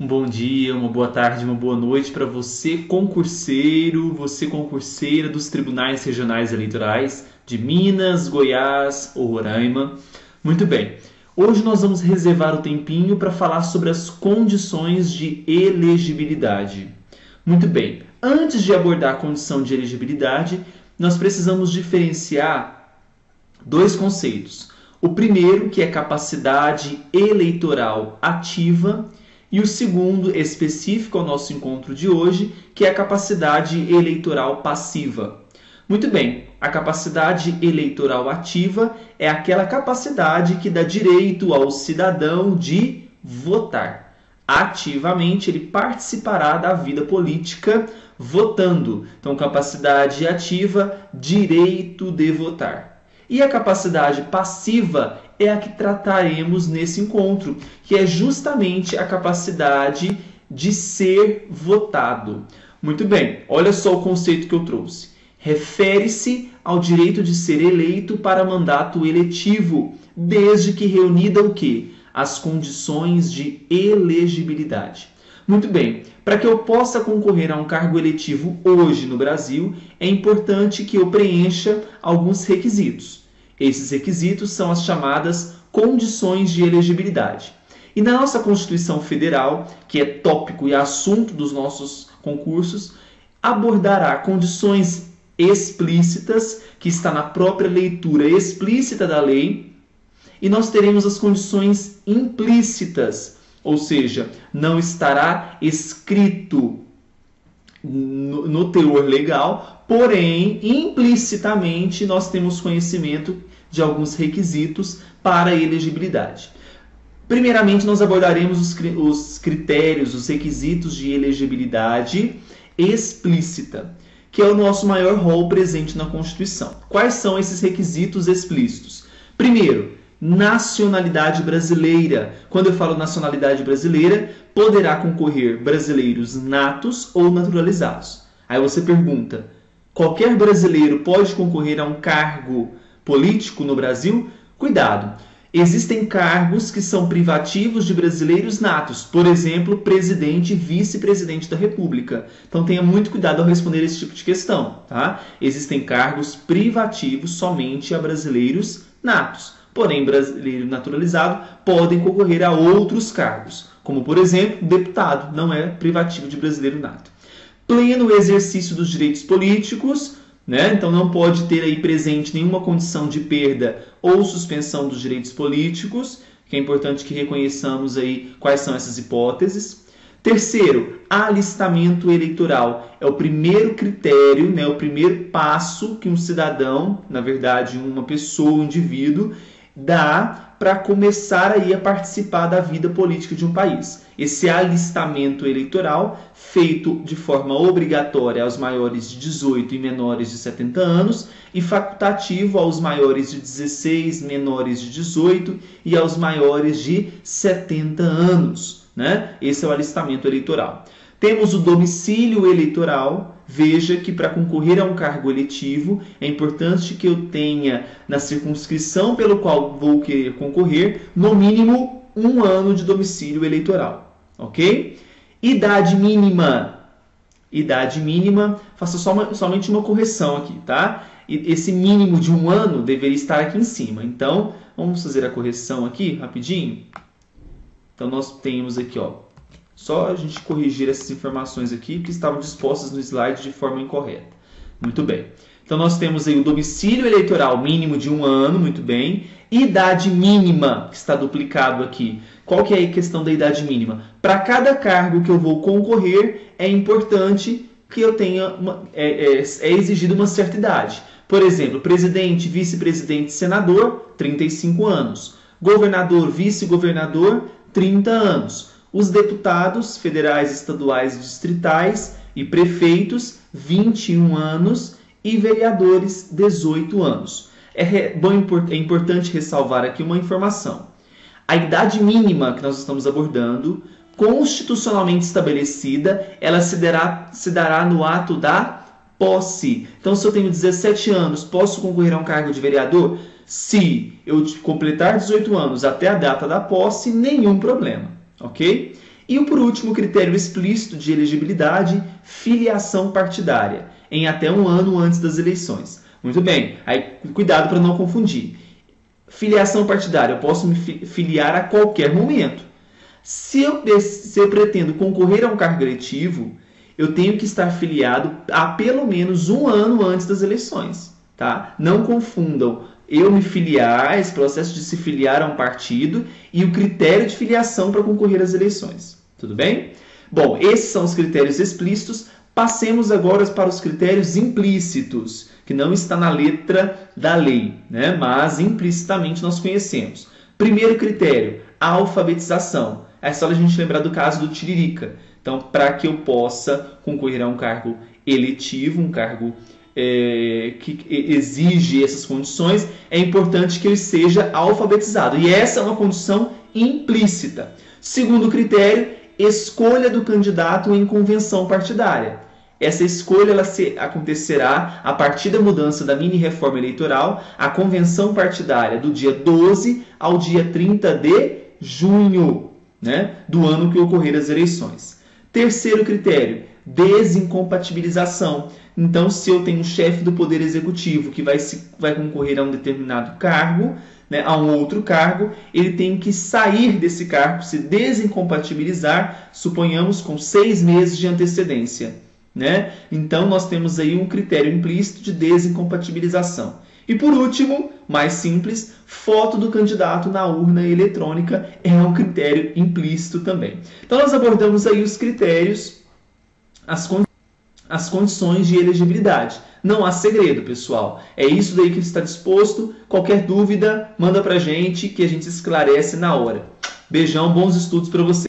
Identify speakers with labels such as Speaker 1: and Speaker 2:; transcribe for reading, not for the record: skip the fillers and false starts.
Speaker 1: Um bom dia, uma boa tarde, uma boa noite para você, concurseiro, você concurseira dos tribunais regionais eleitorais de Minas, Goiás ou Roraima. Muito bem, hoje nós vamos reservar o tempinho para falar sobre as condições de elegibilidade. Muito bem, antes de abordar a condição de elegibilidade, nós precisamos diferenciar dois conceitos. O primeiro, que é capacidade eleitoral ativa, e o segundo, específico ao nosso encontro de hoje, que é a capacidade eleitoral passiva. Muito bem, a capacidade eleitoral ativa é aquela capacidade que dá direito ao cidadão de votar. Ativamente, ele participará da vida política votando. Então, capacidade ativa, direito de votar. E a capacidade passiva é a que trataremos nesse encontro, que é justamente a capacidade de ser votado. Muito bem, olha só o conceito que eu trouxe. Refere-se ao direito de ser eleito para mandato eletivo, desde que reunida o quê? As condições de elegibilidade. Muito bem, para que eu possa concorrer a um cargo eletivo hoje no Brasil, é importante que eu preencha alguns requisitos. Esses requisitos são as chamadas condições de elegibilidade. E na nossa Constituição Federal, que é tópico e assunto dos nossos concursos, abordará condições explícitas, que está na própria leitura explícita da lei, e nós teremos as condições implícitas, ou seja, não estará escrito no teor legal, porém, implicitamente, nós temos conhecimento de alguns requisitos para a elegibilidade. Primeiramente, nós abordaremos os critérios, os requisitos de elegibilidade explícita, que é o nosso maior rol presente na Constituição. Quais são esses requisitos explícitos? Primeiro, nacionalidade brasileira. Quando eu falo nacionalidade brasileira, poderá concorrer brasileiros natos ou naturalizados. Aí você pergunta, qualquer brasileiro pode concorrer a um cargo político no Brasil? Cuidado! Existem cargos que são privativos de brasileiros natos, por exemplo, presidente e vice-presidente da República. Então tenha muito cuidado ao responder esse tipo de questão. Tá? Existem cargos privativos somente a brasileiros natos. Porém, brasileiro naturalizado podem concorrer a outros cargos, como, por exemplo, deputado, não é privativo de brasileiro nato. Pleno exercício dos direitos políticos, né? Então não pode ter aí presente nenhuma condição de perda ou suspensão dos direitos políticos, que é importante que reconheçamos aí quais são essas hipóteses. Terceiro, alistamento eleitoral. É o primeiro critério, né? O primeiro passo que um cidadão, na verdade uma pessoa, um indivíduo, dá para começar aí a participar da vida política de um país. Esse alistamento eleitoral, feito de forma obrigatória aos maiores de 18 e menores de 70 anos, e facultativo aos maiores de 16, menores de 18 e aos maiores de 70 anos. Né? Esse é o alistamento eleitoral. Temos o domicílio eleitoral. Veja que para concorrer a um cargo eletivo é importante que eu tenha na circunscrição pelo qual vou querer concorrer no mínimo 1 ano de domicílio eleitoral. Ok? Idade mínima. Idade mínima, faça somente uma correção aqui, tá? Esse mínimo de 1 ano deveria estar aqui em cima. Então, vamos fazer a correção aqui rapidinho. Então, nós temos aqui, ó. Só a gente corrigir essas informações aqui que estavam dispostas no slide de forma incorreta. Muito bem. Então, nós temos aí o domicílio eleitoral mínimo de 1 ano, muito bem. Idade mínima, que está duplicado aqui. Qual que é a questão da idade mínima? Para cada cargo que eu vou concorrer, é importante que eu tenha é exigido uma certa idade. Por exemplo, presidente, vice-presidente, senador, 35 anos. Governador, vice-governador, 30 anos. Os deputados federais, estaduais e distritais e prefeitos, 21 anos, e vereadores, 18 anos. É importante ressalvar aqui uma informação. A idade mínima que nós estamos abordando, constitucionalmente estabelecida, ela se dará no ato da posse. Então, se eu tenho 17 anos, posso concorrer a um cargo de vereador? Se eu completar 18 anos até a data da posse, nenhum problema. Ok? E por último, critério explícito de elegibilidade, filiação partidária, em até 1 ano antes das eleições. Muito bem, aí cuidado para não confundir. Filiação partidária, eu posso me filiar a qualquer momento. Se eu pretendo concorrer a um cargo eletivo, eu tenho que estar filiado a pelo menos 1 ano antes das eleições. Tá? Não confundam eu me filiar, esse processo de se filiar a um partido e o critério de filiação para concorrer às eleições. Tudo bem? Bom, esses são os critérios explícitos. Passemos agora para os critérios implícitos, que não está na letra da lei, né? Mas implicitamente nós conhecemos. Primeiro critério, a alfabetização. É só a gente lembrar do caso do Tiririca. Então, para que eu possa concorrer a um cargo eletivo, um cargo que exige essas condições, é importante que ele seja alfabetizado. E essa é uma condição implícita. Segundo critério, escolha do candidato em convenção partidária. Essa escolha acontecerá a partir da mudança da mini-reforma eleitoral, a convenção partidária do dia 12 ao dia 30 de junho, né, do ano que ocorrer as eleições. Terceiro critério, desincompatibilização. Então, se eu tenho um chefe do Poder Executivo que vai concorrer a um determinado cargo, né, a um outro cargo, ele tem que sair desse cargo, se desincompatibilizar, suponhamos, com 6 meses de antecedência. Né? Então, nós temos aí um critério implícito de desincompatibilização. E por último, mais simples, foto do candidato na urna eletrônica é um critério implícito também. Então, nós abordamos aí os critérios, as condições de elegibilidade. Não há segredo, pessoal. É isso daí que está disposto. Qualquer dúvida, manda pra gente que a gente esclarece na hora. Beijão, bons estudos para você.